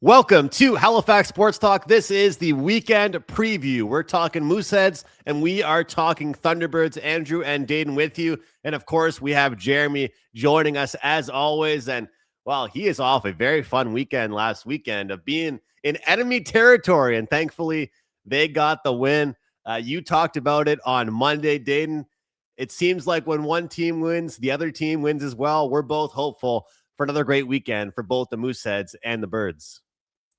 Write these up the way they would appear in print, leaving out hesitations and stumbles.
Welcome to Halifax Sports Talk. This is the weekend preview. We're talking Mooseheads and we are talking Thunderbirds. Andrew and Dayton with you. And of course, we have Jeremy joining us as always. And well, he is off a very fun weekend last weekend of being in enemy territory. And thankfully, they got the win. You talked about it on Monday, Dayton. It seems like when one team wins, the other team wins as well. We're both hopeful for another great weekend for both the Mooseheads and the Birds.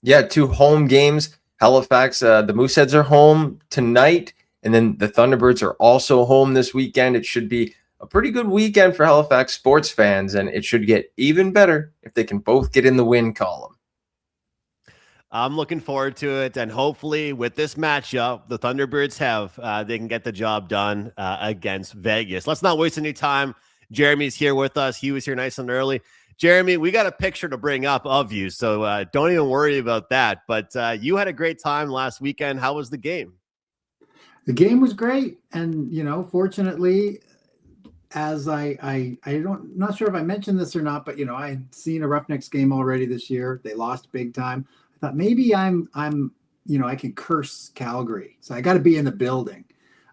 Yeah, two home games. Halifax, the Mooseheads are home tonight, and then the Thunderbirds are also home this weekend. It should be a pretty good weekend for Halifax sports fans, and it should get even better if they can both get in the win column. I'm looking forward to it, and hopefully with this matchup, the Thunderbirds they can get the job done against Vegas. Let's not waste any time. Jeremy's here with us. He was here nice and early. Jeremy, we got a picture to bring up of you, so don't even worry about that. But you had a great time last weekend. How was the game? The game was great, and fortunately, as not sure if I mentioned this or not, but I had seen a Roughnecks game already this year. They lost big time. I thought maybe I'm I can curse Calgary, so I got to be in the building.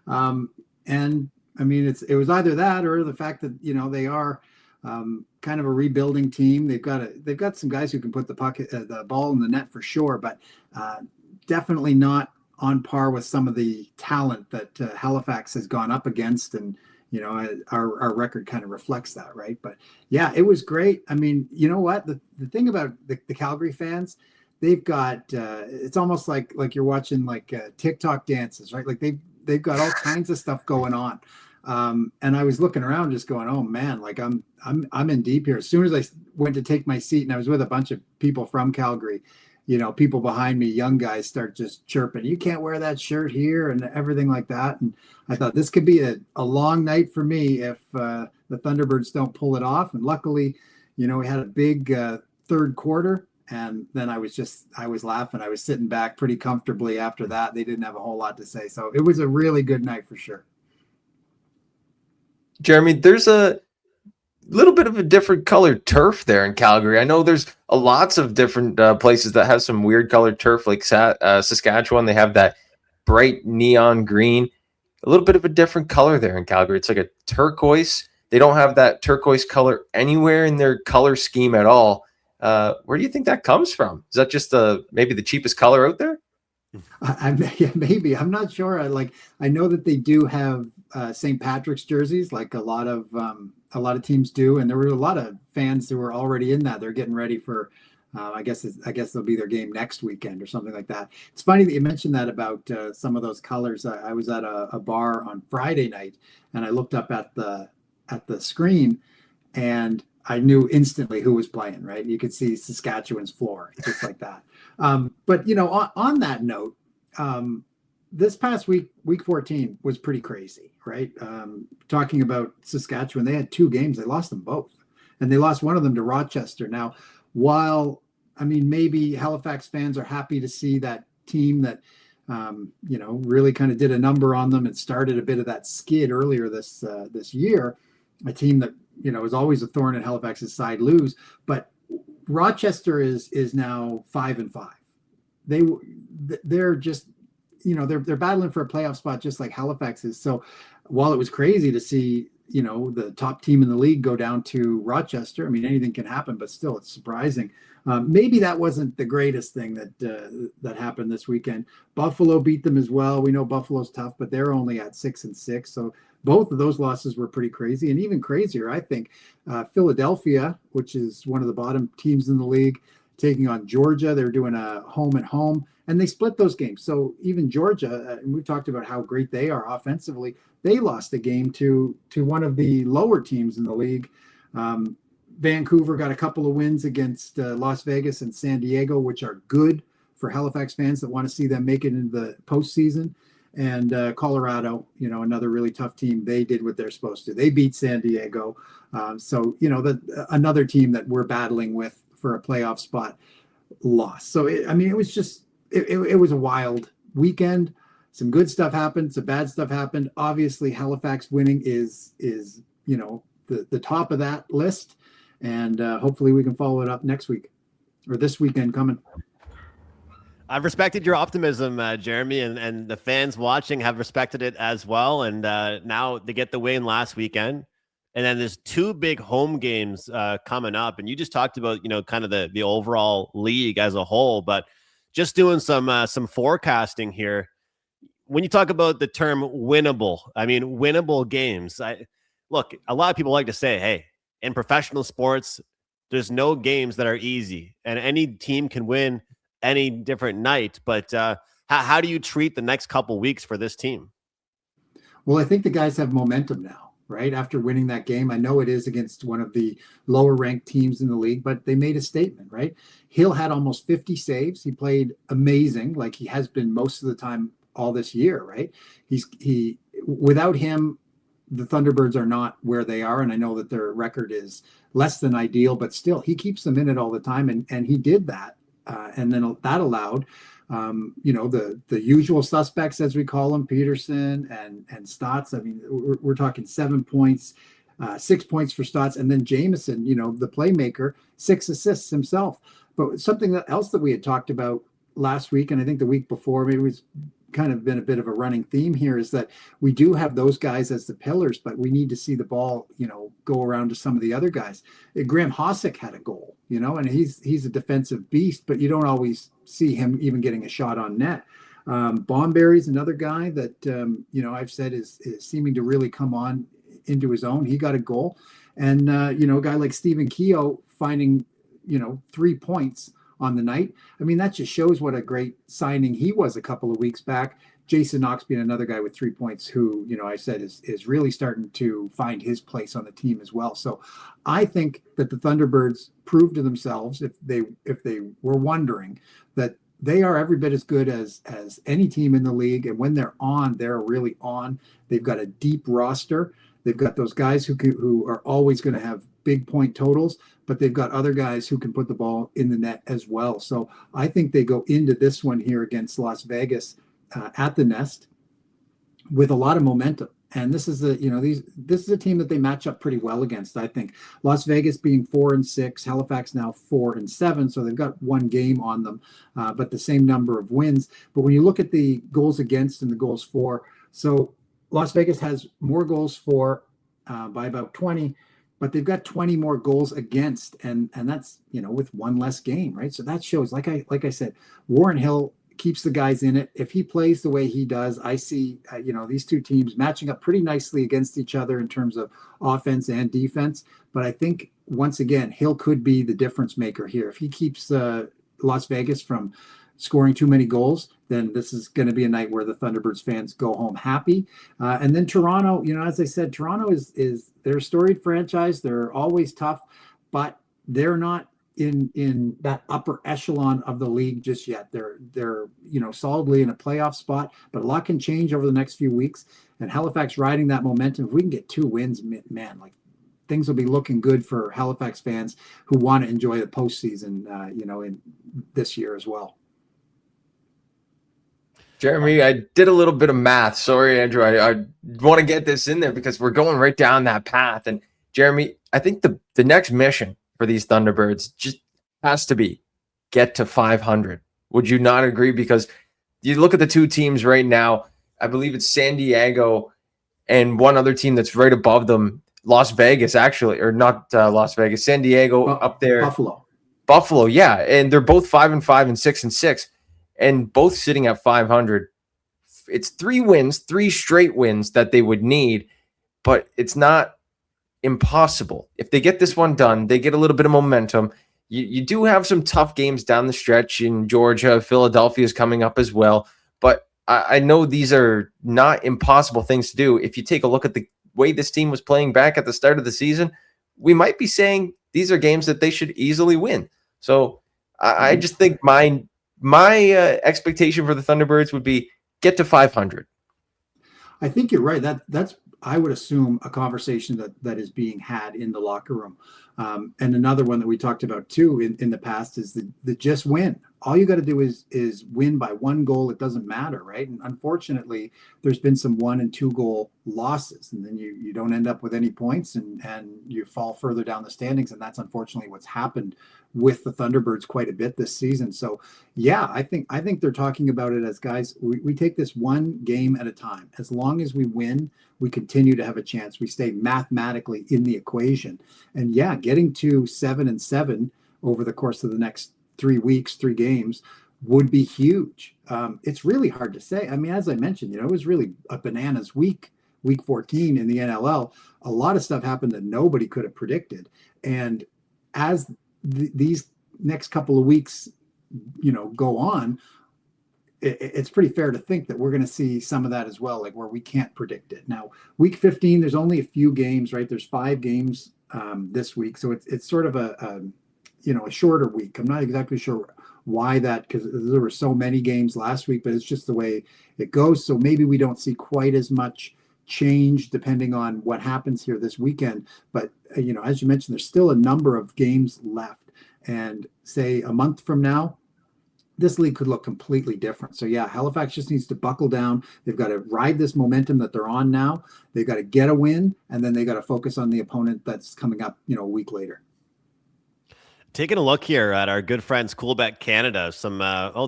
And I mean, it was either that or the fact that they are. Kind of a rebuilding team. They've got some guys who can put the ball in the net for sure, but definitely not on par with some of the talent that Halifax has gone up against. And our record kind of reflects that, right? But yeah, it was great. I mean, you know what? The thing about the Calgary fans, they've got it's almost like you're watching TikTok dances, right? Like they've got all kinds of stuff going on. And I was looking around just going, oh man, like I'm in deep here. As soon as I went to take my seat and I was with a bunch of people from Calgary, people behind me, young guys start just chirping, you can't wear that shirt here and everything like that. And I thought this could be a long night for me if the Thunderbirds don't pull it off. And luckily, we had a big third quarter. And then I was laughing. I was sitting back pretty comfortably after that. They didn't have a whole lot to say. So it was a really good night for sure. Jeremy, there's a little bit of a different colored turf there in Calgary. I know there's lots of different places that have some weird colored turf, like Saskatchewan. They have that bright neon green, a little bit of a different color there in Calgary. It's like a turquoise. They don't have that turquoise color anywhere in their color scheme at all. Where do you think that comes from? Is that just maybe the cheapest color out there? Maybe. I'm not sure. I know that they do have St. Patrick's jerseys, like a lot of teams do, and there were a lot of fans who were already in that. They're getting ready for, I guess they'll be their game next weekend or something like that. It's funny that you mentioned that about some of those colors. I was at a bar on Friday night, and I looked up at the screen, and I knew instantly who was playing. Right, you could see Saskatchewan's floor, just like that. But on that note, this past week 14 was pretty crazy, right? Talking about Saskatchewan, they had two games. They lost them both, and they lost one of them to Rochester. Now, while maybe Halifax fans are happy to see that team that really kind of did a number on them and started a bit of that skid earlier this year, a team that is always a thorn in Halifax's side lose, but Rochester is now 5-5. They're just they're battling for a playoff spot just like Halifax is. So while it was crazy to see the top team in the league go down to Rochester, anything can happen, but still it's surprising. Maybe that wasn't the greatest thing that happened this weekend. Buffalo beat them as well. We know Buffalo's tough, but they're only at 6-6. So both of those losses were pretty crazy. And even crazier, I think, Philadelphia, which is one of the bottom teams in the league, taking on Georgia. They're doing a home and home, and they split those games. So even Georgia, and we've talked about how great they are offensively, they lost a game to one of the lower teams in the league. Vancouver got a couple of wins against Las Vegas and San Diego, which are good for Halifax fans that want to see them make it into the postseason. And Colorado, another really tough team. They did what they're supposed to. They beat San Diego. So another team that we're battling with for a playoff spot lost. So it was just it was a wild weekend. Some good stuff happened. Some bad stuff happened. Obviously, Halifax winning is the top of that list. And hopefully we can follow it up next week or this weekend coming. I've respected your optimism, Jeremy, and the fans watching have respected it as well. And now they get the win last weekend. And then there's two big home games coming up. And you just talked about, kind of the overall league as a whole, but just doing some forecasting here. When you talk about the term winnable, I mean, winnable games. Look, a lot of people like to say, hey, in professional sports, there's no games that are easy and any team can win any different night. But how do you treat the next couple weeks for this team? Well, I think the guys have momentum now, right? After winning that game, I know it is against one of the lower ranked teams in the league, but they made a statement, right? Hill had almost 50 saves. He played amazing, like he has been most of the time all this year, right? He without him, the Thunderbirds are not where they are. And I know that their record is less than ideal, but still he keeps them in it all the time. And he did that. And then that allowed, the usual suspects, as we call them, Peterson and Stotts. I mean, we're talking 7 points, 6 points for Stotts, and then Jameson, the playmaker, 6 assists himself. But something else that we had talked about last week, and I think the week before, maybe it was kind of been a bit of a running theme here, is that we do have those guys as the pillars, but we need to see the ball, go around to some of the other guys. Graham Hossack had a goal, and he's a defensive beast, but you don't always see him even getting a shot on net. Bomberry's another guy that, I've said is seeming to really come on into his own. He got a goal. And, a guy like Stephen Keogh finding, 3 points on the night. I mean, that just shows what a great signing he was a couple of weeks back. Jason Knox being another guy with 3 points who, I said is really starting to find his place on the team as well. So I think that the Thunderbirds proved to themselves, if they were wondering, that they are every bit as good as any team in the league. And when they're on, they're really on. They've got a deep roster. They've got those guys who are always going to have big point totals, but they've got other guys who can put the ball in the net as well. So I think they go into this one here against Las Vegas at the Nest with a lot of momentum. And this is this is a team that they match up pretty well against. I think Las Vegas being 4-6, Halifax now 4-7, so they've got one game on them, but the same number of wins. But when you look at the goals against and the goals for, so Las Vegas has more goals for by about 20, but they've got 20 more goals against, and that's with one less game, right? So that shows, like I said, Warren Hill keeps the guys in it. If he plays the way he does, I see these two teams matching up pretty nicely against each other in terms of offense and defense. But I think once again, Hill could be the difference maker here. If he keeps Las Vegas from scoring too many goals, then this is going to be a night where the Thunderbirds fans go home happy. And then Toronto, as I said, Toronto is they're a storied franchise. They're always tough, but they're not in that upper echelon of the league just yet. They're solidly in a playoff spot, but a lot can change over the next few weeks. And Halifax riding that momentum. If we can get 2 wins, man, like things will be looking good for Halifax fans who want to enjoy the postseason, in this year as well. Jeremy, I did a little bit of math. Sorry, Andrew. I want to get this in there because we're going right down that path. And Jeremy, I think the next mission for these Thunderbirds just has to be get to 500. Would you not agree? Because you look at the two teams right now, I believe it's San Diego and one other team that's right above them, Las Vegas, actually, or not Las Vegas, San Diego up there. Buffalo, yeah. And they're both 5-5 and 6-6. And both sitting at 500. It's 3 wins, 3 straight wins that they would need, but it's not impossible. If they get this one done, they get a little bit of momentum. You do have some tough games down the stretch in Georgia. Philadelphia is coming up as well. But I know these are not impossible things to do. If you take a look at the way this team was playing back at the start of the season, we might be saying these are games that they should easily win. So I just think my expectation for the Thunderbirds would be get to 500. I think you're right. That's I would assume a conversation that is being had in the locker room. And another one that we talked about too in the past is the just win. All you got to do is win by one goal. It doesn't matter, right? And unfortunately, there's been some 1 and 2 goal losses, and then you don't end up with any points, and you fall further down the standings. And that's unfortunately what's happened with the Thunderbirds quite a bit this season. So yeah, I think they're talking about it as, guys, we take this one game at a time. As long as we win, we continue to have a chance. We stay mathematically in the equation. And yeah, getting to 7-7 over the course of the next 3 weeks, 3 games would be huge. It's really hard to say. I mean, as I mentioned, it was really a bananas week 14 in the NLL. A lot of stuff happened that nobody could have predicted. And as these next couple of weeks, go on, it's pretty fair to think that we're going to see some of that as well, like where we can't predict it. Now, week 15, there's only a few games, right? There's 5 games this week. So it's sort of a shorter week. I'm not exactly sure why that, because there were so many games last week, but it's just the way it goes. So maybe we don't see quite as much change depending on what happens here this weekend. But, as you mentioned, there's still a number of games left. And say a month from now, this league could look completely different. So yeah, Halifax just needs to buckle down. They've got to ride this momentum that they're on now. They've got to get a win, and then they got to focus on the opponent that's coming up, a week later. Taking a look here at our good friends Coolbet Canada, some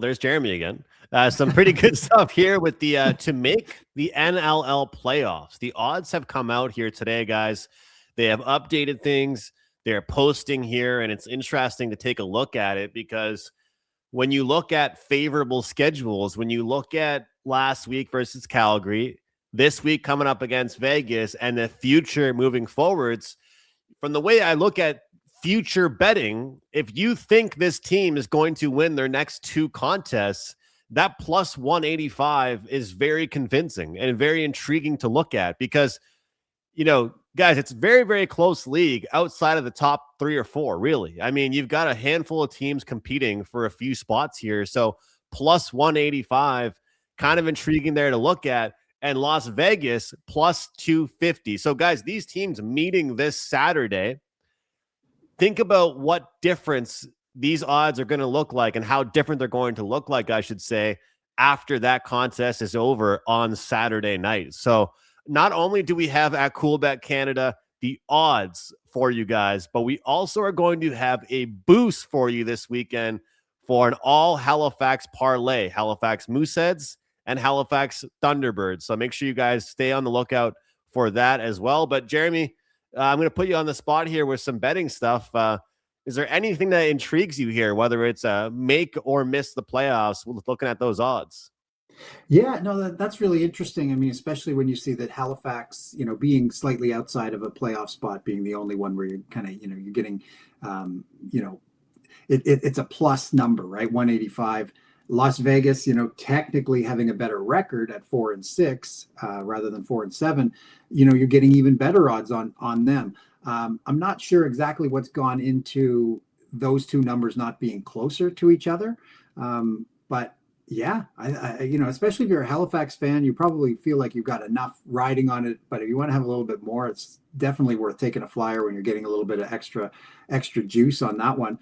there's Jeremy again. Some pretty good stuff here with the to make the NLL playoffs. The odds have come out here today, guys. They have updated things. They're posting here, and it's interesting to take a look at it, because when you look at favorable schedules, when you look at last week versus Calgary, this week coming up against Vegas, and the future moving forwards, from the way I look at future betting, if you think this team is going to win their next 2 contests, that plus 185 is very convincing and very intriguing to look at, because, guys, it's very, very close league outside of the top 3 or 4, really. I mean, you've got a handful of teams competing for a few spots here. So plus 185, kind of intriguing there to look at. And Las Vegas plus 250. So, guys, these teams meeting this Saturday, think about what difference these odds are going to look like, and how different they're going to look like, I should say, after that contest is over on Saturday night. So not only do we have at Coolbet Canada the odds for you guys, but we also are going to have a boost for you this weekend for an all Halifax parlay, Halifax Mooseheads and Halifax Thunderbirds. So make sure you guys stay on the lookout for that as well. But Jeremy, I'm going to put you on the spot here with some betting stuff. Is there anything that intrigues you here, whether it's make or miss the playoffs, looking at those odds? Yeah, no, that's really interesting. I mean, especially when you see that Halifax, being slightly outside of a playoff spot, being the only one where you're kind of, you're getting, it's a plus number, right? 185. Las Vegas, technically having a better record at 4-6 rather than 4-7, you're getting even better odds on them. I'm not sure exactly what's gone into those 2 numbers not being closer to each other, but yeah, I especially if you're a Halifax fan, you probably feel like you've got enough riding on it. But if you want to have a little bit more, it's definitely worth taking a flyer when you're getting a little bit of extra juice on that one.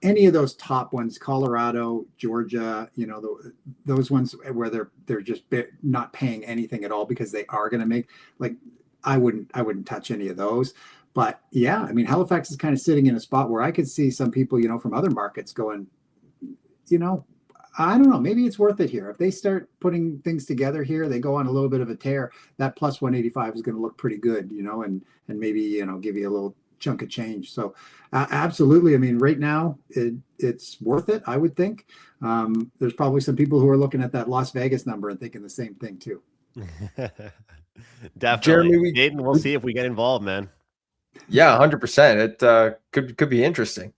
Any of those top ones, Colorado, Georgia, those ones where they're just not paying anything at all because they are going to make, like, I wouldn't touch any of those. But yeah, I mean, Halifax is kind of sitting in a spot where I could see some people, from other markets going, I don't know, maybe it's worth it here. If they start putting things together here, they go on a little bit of a tear, that plus 185 is going to look pretty good, and maybe, give you a little chunk of change. So absolutely. I mean, right now it's worth it, I would think. There's probably some people who are looking at that Las Vegas number and thinking the same thing too. Definitely. Jeremy, we'll see if we get involved, man. Yeah, 100%. It could be interesting.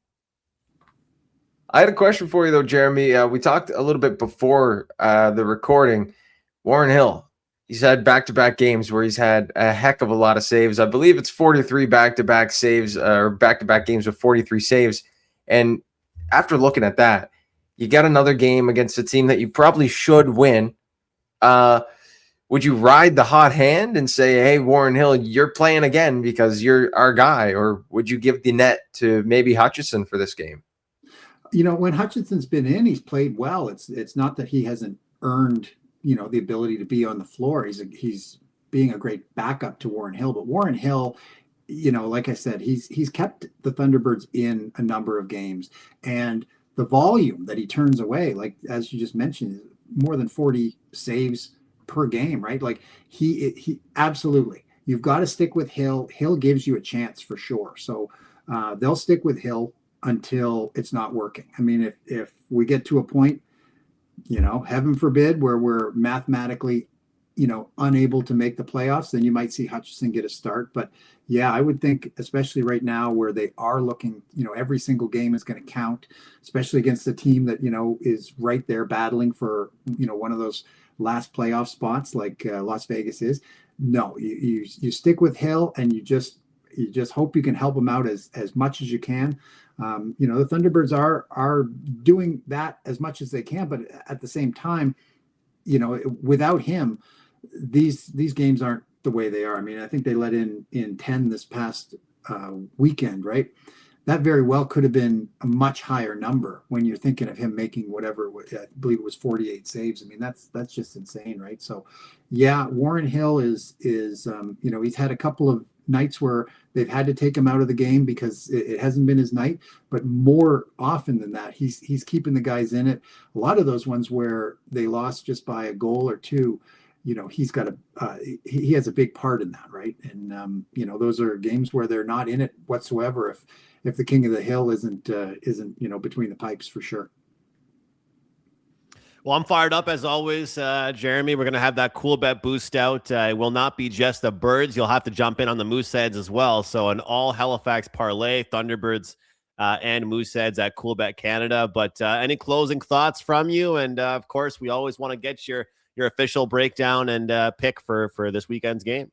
I had a question for you, though, Jeremy. We talked a little bit before the recording. Warren Hill, he's had back-to-back games where he's had a heck of a lot of saves. I believe it's 43 back-to-back saves, or back-to-back games with 43 saves. And after looking at that, you got another game against a team that you probably should win. would you ride the hot hand and say, hey, Warren Hill, you're playing again because you're our guy? Or would you give the net to maybe Hutchison for this game? When Hutchinson's been in, he's played well. It's not that he hasn't earned, the ability to be on the floor. He's being a great backup to Warren Hill. But Warren Hill, like I said, he's kept the Thunderbirds in a number of games. And the volume that he turns away, like as you just mentioned, more than 40 saves per game, right? Like he absolutely, you've got to stick with Hill. Hill gives you a chance for sure. So they'll stick with Hill until it's not working. I mean, if we get to a point, heaven forbid, where we're mathematically, unable to make the playoffs, then you might see Hutchison get a start. But yeah, I would think, especially right now where they are looking, every single game is going to count, especially against a team that, is right there battling for, one of those last playoff spots like Las Vegas is. No, you stick with Hill, and you just hope you can help them out as much as you can. The Thunderbirds are doing that as much as they can, but at the same time, without him, these games aren't the way they are. I mean, I think they let in 10 this past weekend, right? That very well could have been a much higher number when you're thinking of him making whatever, I believe it was 48 saves. I mean, that's just insane, right? So yeah, Warren Hill is he's had a couple of nights where they've had to take him out of the game because it hasn't been his night, but more often than that, he's keeping the guys in it. A lot of those ones where they lost just by a goal or two, he's got he has a big part in that, right? And those are games where they're not in it whatsoever if the king of the hill isn't between the pipes, for sure. Well, I'm fired up as always, Jeremy. We're going to have that cool bet boost out. It will not be just the Birds. You'll have to jump in on the Mooseheads as well. So an all Halifax parlay, Thunderbirds and Mooseheads at Cool Bet Canada. But any closing thoughts from you? And of course, we always want to get your official breakdown and pick for this weekend's game.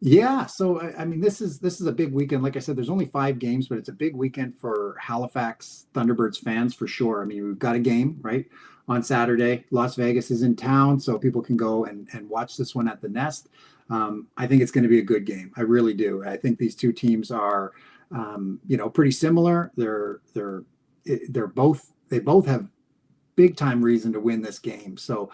Yeah, so I mean, this is a big weekend. Like I said, there's only 5 games, but it's a big weekend for Halifax Thunderbirds fans for sure. I mean, we've got a game right on Saturday. Las Vegas is in town, so people can go and watch this one at the Nest. I think it's going to be a good game. I really do. I think these two teams are, pretty similar. They both have big time reason to win this game. So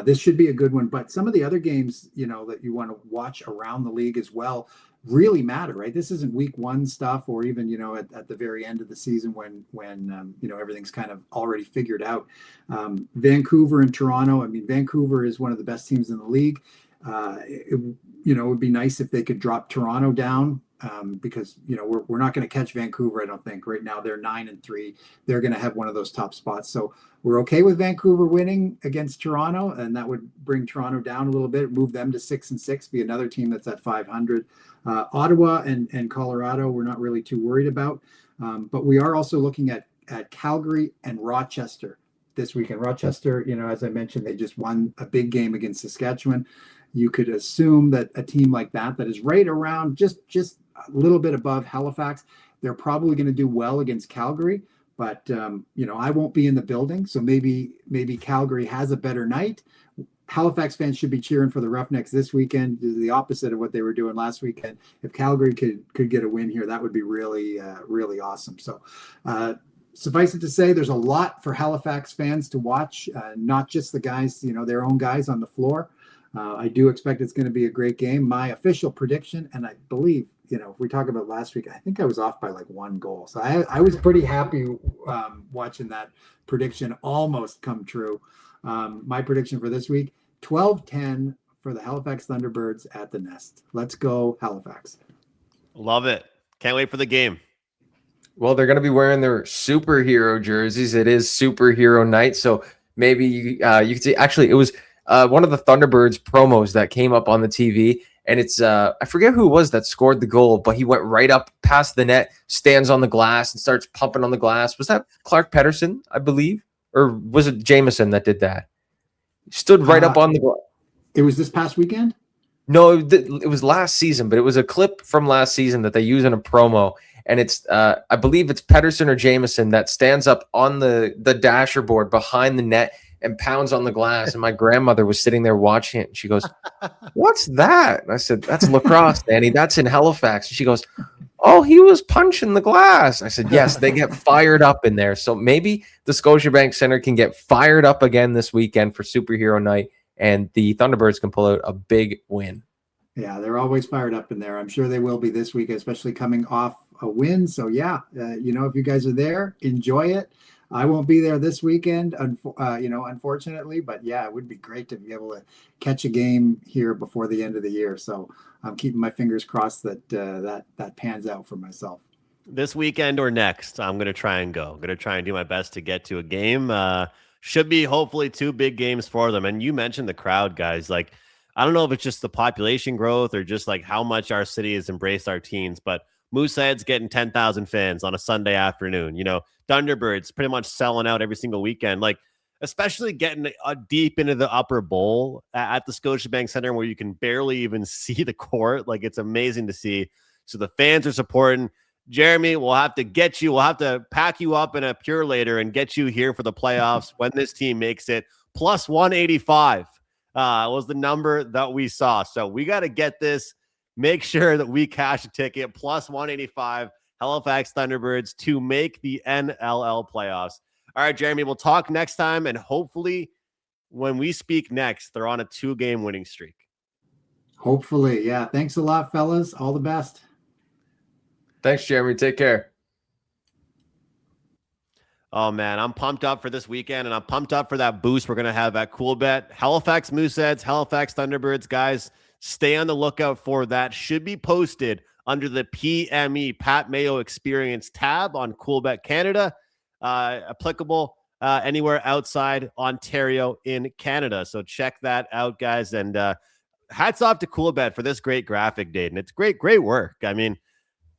this should be a good one. But some of the other games, that you want to watch around the league as well really matter, right? This isn't week 1 stuff, or even, at the very end of the season when everything's kind of already figured out. Vancouver and Toronto. I mean, Vancouver is one of the best teams in the league. It would be nice if they could drop Toronto down. Because we're not going to catch Vancouver, I don't think. Right now they're 9-3. They're going to have one of those top spots. So we're okay with Vancouver winning against Toronto, and that would bring Toronto down a little bit, move them to 6-6, be another team that's at 500. Ottawa and Colorado, we're not really too worried about. But we are also looking at Calgary and Rochester this weekend. Rochester, as I mentioned, they just won a big game against Saskatchewan. You could assume that a team like that is right around just a little bit above Halifax, they're probably going to do well against Calgary. But I won't be in the building, so maybe Calgary has a better night. Halifax fans should be cheering for the Roughnecks this weekend, the opposite of what they were doing last weekend. If Calgary could get a win here, that would be really, really awesome. So suffice it to say, there's a lot for Halifax fans to watch, not just the guys, their own guys on the floor. I do expect it's going to be a great game. My official prediction, and I believe, if we talk about last week, I think I was off by like 1 goal. So I was pretty happy watching that prediction almost come true. My prediction for this week, 12-10 for the Halifax Thunderbirds at the Nest. Let's go, Halifax. Love it. Can't wait for the game. Well, they're going to be wearing their superhero jerseys. It is superhero night. So maybe you could see, actually, it was one of the Thunderbirds promos that came up on the TV. And it's, I forget who it was that scored the goal, but he went right up past the net, stands on the glass and starts pumping on the glass. Was that Clark Pedersen, I believe? Or was it Jameson that did that? He stood right up on the glass. It was this past weekend? No, it was last season, but it was a clip from last season that they use in a promo. And it's, I believe it's Pedersen or Jameson that stands up on the dasher board behind the net, and pounds on the glass. And my grandmother was sitting there watching it. And she goes, "What's that?" And I said, "That's lacrosse, Danny. That's in Halifax." And she goes, "Oh, he was punching the glass." I said, "Yes, they get fired up in there." So maybe the Scotiabank Centre can get fired up again this weekend for Superhero Night, and the Thunderbirds can pull out a big win. Yeah, they're always fired up in there. I'm sure they will be this week, especially coming off a win. So yeah, if you guys are there, enjoy it. I won't be there this weekend, unfortunately, but yeah, it would be great to be able to catch a game here before the end of the year. So I'm keeping my fingers crossed that that pans out for myself. This weekend or next, I'm going to try and go. I'm going to try and do my best to get to a game. Should be hopefully 2 big games for them. And you mentioned the crowd, guys. Like, I don't know if it's just the population growth or just like how much our city has embraced our teens, but Mooseheads getting 10,000 fans on a Sunday afternoon. Thunderbirds pretty much selling out every single weekend. Like, especially getting deep into the upper bowl at the Scotiabank Centre where you can barely even see the court. Like, it's amazing to see. So the fans are supporting. Jeremy, we'll have to pack you up in a Pure later and get you here for the playoffs when this team makes it. Plus 185 was the number that we saw. So we got to get this. Make sure that we cash a ticket. Plus 185 Halifax Thunderbirds to make the NLL playoffs. All right, Jeremy, we'll talk next time. And hopefully when we speak next, they're on a 2-game winning streak. Hopefully. Yeah. Thanks a lot, fellas. All the best. Thanks, Jeremy. Take care. Oh, man, I'm pumped up for this weekend, and I'm pumped up for that boost we're going to have at Coolbet. Halifax Mooseheads, Halifax Thunderbirds, guys, stay on the lookout for that. Should be posted under the PME, Pat Mayo Experience tab on Coolbet Canada, applicable anywhere outside Ontario in Canada. So check that out, guys, and hats off to Coolbet for this great graphic, Dayton. It's great work. I mean,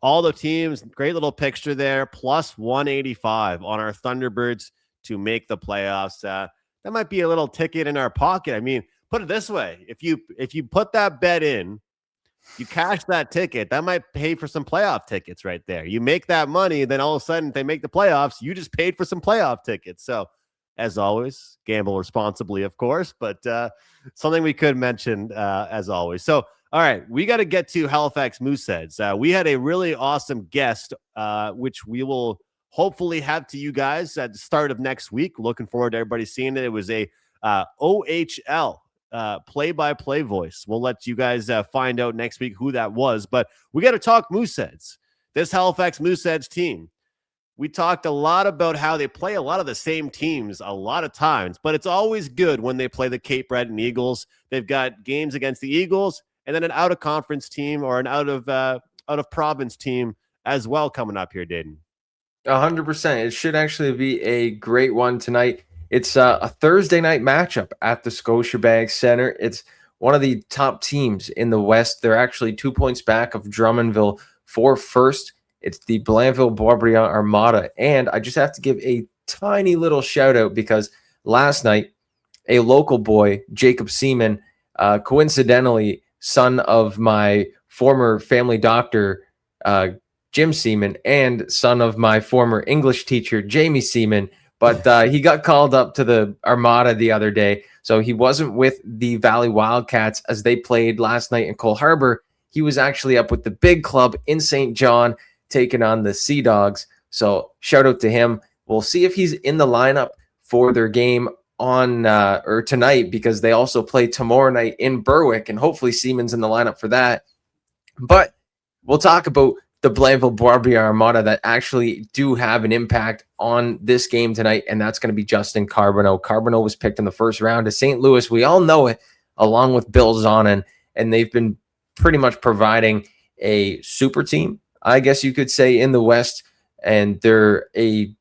all the teams, great little picture there, plus 185 on our Thunderbirds to make the playoffs. That might be a little ticket in our pocket. I mean, put it this way. If you put that bet in, you cash that ticket, that might pay for some playoff tickets right there. You make that money, then all of a sudden if they make the playoffs, you just paid for some playoff tickets. So as always, gamble responsibly, of course, but something we could mention as always. So all right, we got to get to Halifax Mooseheads. We had a really awesome guest, which we will hopefully have to you guys at the start of next week. Looking forward to everybody seeing it. It was a OHL play-by-play voice. We'll let you guys find out next week who that was. But we got to talk Mooseheads. This Halifax Mooseheads team. We talked a lot about how they play a lot of the same teams a lot of times, but it's always good when they play the Cape Breton Eagles. They've got games against the Eagles, and then an out-of-conference team or an out-of-province team as well coming up here, Dayton. 100%. It should actually be a great one tonight. It's a Thursday night matchup at the Scotiabank Centre. It's one of the top teams in the West. They're actually 2 points back of Drummondville for first. It's the Blainville-Boisbriand Armada. And I just have to give a tiny little shout-out because last night, a local boy, Jacob Seaman, coincidentally, son of my former family doctor, Jim Seaman, and son of my former English teacher, Jamie Seaman. But he got called up to the Armada the other day. So he wasn't with the Valley Wildcats as they played last night in Cole Harbour. He was actually up with the big club in St. John, taking on the Sea Dogs. So shout out to him. We'll see if he's in the lineup for their game on or tonight, because they also play tomorrow night in Berwick, and hopefully Seaman's in the lineup for that. But we'll talk about the Blainville-Boisbriand Armada that actually do have an impact on this game tonight, and that's going to be Justin Carbonneau. Carbonneau was picked in the first round to St. Louis. We all know it, along with Bill Zonin, and they've been pretty much providing a super team, I guess you could say, in the West, and they're a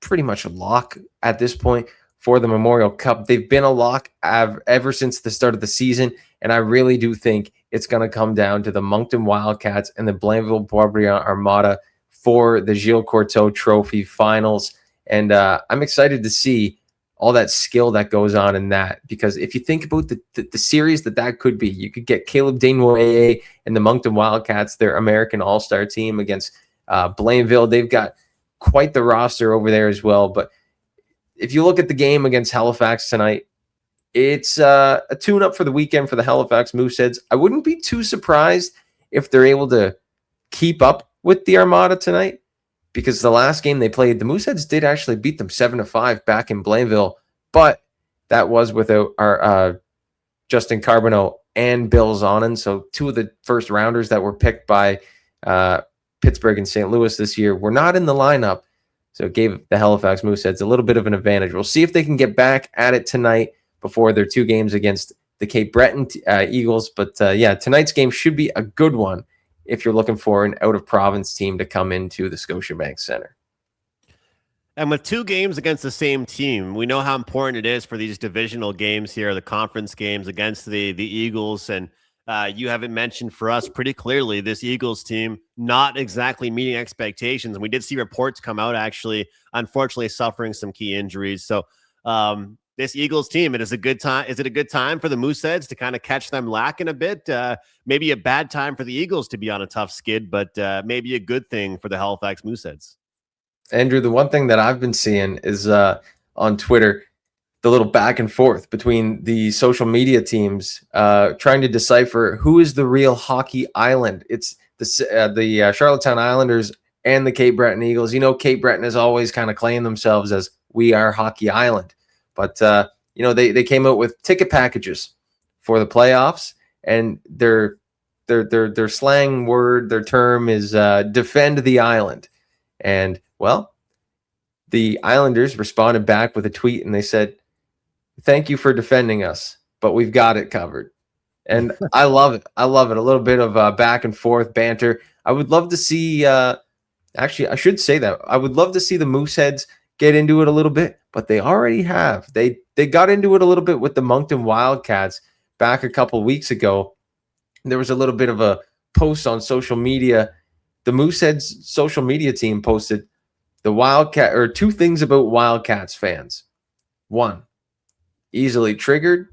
pretty much a lock at this point for the Memorial Cup. They've been a lock ever since the start of the season, and I really do think it's going to come down to the Moncton Wildcats and the Blainville-Boisbriand Armada for the Gilles Courteau Trophy Finals. And I'm excited to see all that skill that goes on in that, because if you think about the series that could be, you could get Caleb Desnoyers and the Moncton Wildcats, their American All-Star team, against Blainville. They've got quite the roster over there as well, but if you look at the game against Halifax tonight, it's a tune-up for the weekend for the Halifax Mooseheads. I wouldn't be too surprised if they're able to keep up with the Armada tonight, because the last game they played, the Mooseheads did actually beat them 7-5 back in Blainville, but that was without our Justin Carbonneau and Bill Zonin, so two of the first rounders that were picked by Pittsburgh and St. Louis this year were not in the lineup, so it gave the Halifax Mooseheads a little bit of an advantage. We'll see if they can get back at it tonight before their two games against the Cape Breton Eagles, but yeah, tonight's game should be a good one if you're looking for an out-of-province team to come into the Scotiabank Centre. And with two games against the same team, we know how important it is for these divisional games here, the conference games against the Eagles. And you have it mentioned for us pretty clearly, this Eagles team not exactly meeting expectations. And we did see reports come out, actually, unfortunately, suffering some key injuries. So this Eagles team, it is a good time. Is it a good time for the Mooseheads to kind of catch them lacking a bit? Maybe a bad time for the Eagles to be on a tough skid, but maybe a good thing for the Halifax Mooseheads. Andrew, the one thing that I've been seeing is on Twitter, the little back and forth between the social media teams trying to decipher who is the real hockey island. It's the Charlottetown Islanders and the Cape Breton Eagles. You know, Cape Breton has always kind of claimed themselves as we are Hockey Island. But, you know, they came out with ticket packages for the playoffs, and their slang word, their term is defend the island. And, well, the Islanders responded back with a tweet, and they said, thank you for defending us, but we've got it covered. And I love it. I love it. A little bit of back and forth banter. I would love to see actually, I should say that. I would love to see the Mooseheads get into it a little bit, but they already have. They got into it a little bit with the Moncton Wildcats back a couple weeks ago. There was a little bit of a post on social media. The Mooseheads social media team posted the Wildcat, or two things about Wildcats fans. One, easily triggered.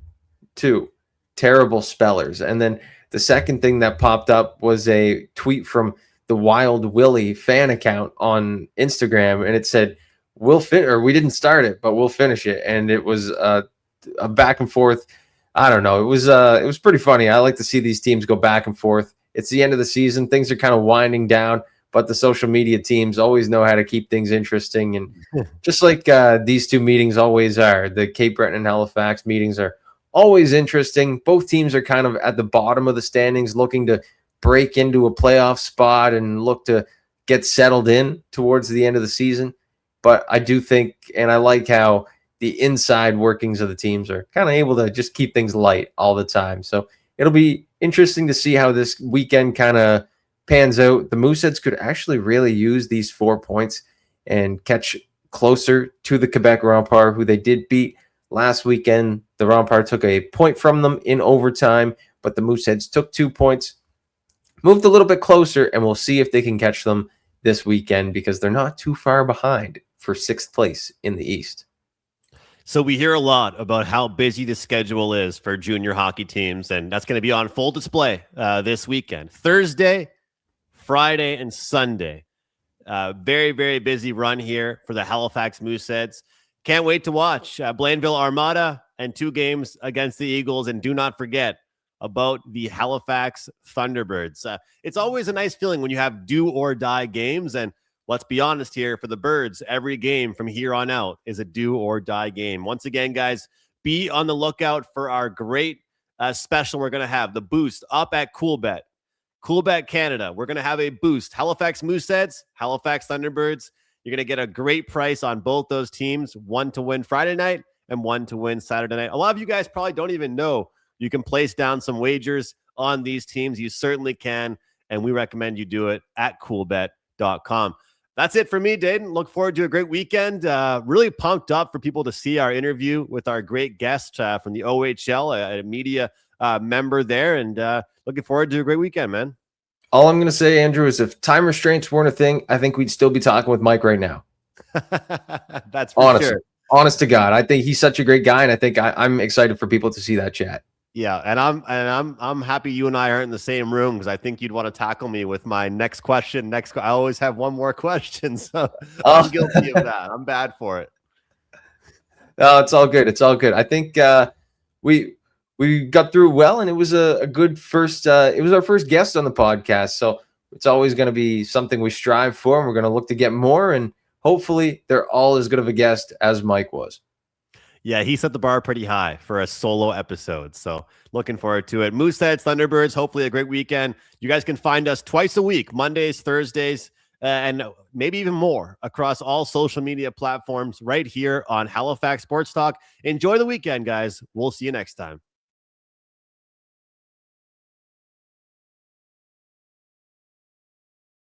Two, terrible spellers. And then the second thing that popped up was a tweet from the Wild Willie fan account on Instagram, and it said, we didn't start it, but we'll finish it. And it was a back and forth. I don't know. It was pretty funny. I like to see these teams go back and forth. It's the end of the season. Things are kind of winding down, but the social media teams always know how to keep things interesting. And just like these two meetings always are, the Cape Breton and Halifax meetings are always interesting. Both teams are kind of at the bottom of the standings, looking to break into a playoff spot and look to get settled in towards the end of the season. But I do think, and I like how the inside workings of the teams are kind of able to just keep things light all the time. So it'll be interesting to see how this weekend kind of pans out. The Mooseheads could actually really use these 4 points and catch closer to the Quebec Rempart, who they did beat last weekend. The Rempart took a point from them in overtime, but the Mooseheads took 2 points, moved a little bit closer, and we'll see if they can catch them this weekend, because they're not too far behind for 6th place in the East. So we hear a lot about how busy the schedule is for junior hockey teams, and that's going to be on full display this weekend. Thursday, Friday, and Sunday. Very, very busy run here for the Halifax Mooseheads. Can't wait to watch Blainville Armada and 2 games against the Eagles. And do not forget about the Halifax Thunderbirds. It's always a nice feeling when you have do-or-die games, and let's be honest here, for the Birds, every game from here on out is a do-or-die game. Once again, guys, be on the lookout for our great special we're going to have, the boost up at CoolBet. CoolBet Canada, we're going to have a boost. Halifax Mooseheads, Halifax Thunderbirds. You're going to get a great price on both those teams, one to win Friday night and one to win Saturday night. A lot of you guys probably don't even know you can place down some wagers on these teams. You certainly can, and we recommend you do it at coolbet.com. That's it for me, Dayton. Look forward to a great weekend. Really pumped up for people to see our interview with our great guest from the OHL, a media member there, and looking forward to a great weekend, man. All I'm going to say, Andrew, is if time restraints weren't a thing, I think we'd still be talking with Mike right now. That's for sure. Honest to God, I think he's such a great guy, and I think I'm excited for people to see that chat. Yeah, and I'm happy you and I aren't in the same room, because I think you'd want to tackle me with my next question. I always have one more question, so I'm guilty of that. I'm bad for it. No, it's all good. It's all good. I think we got through well, and it was a good first. It was our first guest on the podcast, so it's always going to be something we strive for, and we're going to look to get more. And hopefully, they're all as good of a guest as Mike was. Yeah, he set the bar pretty high for a solo episode. So looking forward to it. Mooseheads, Thunderbirds, hopefully a great weekend. You guys can find us twice a week, Mondays, Thursdays, and maybe even more across all social media platforms right here on Halifax Sports Talk. Enjoy the weekend, guys. We'll see you next time.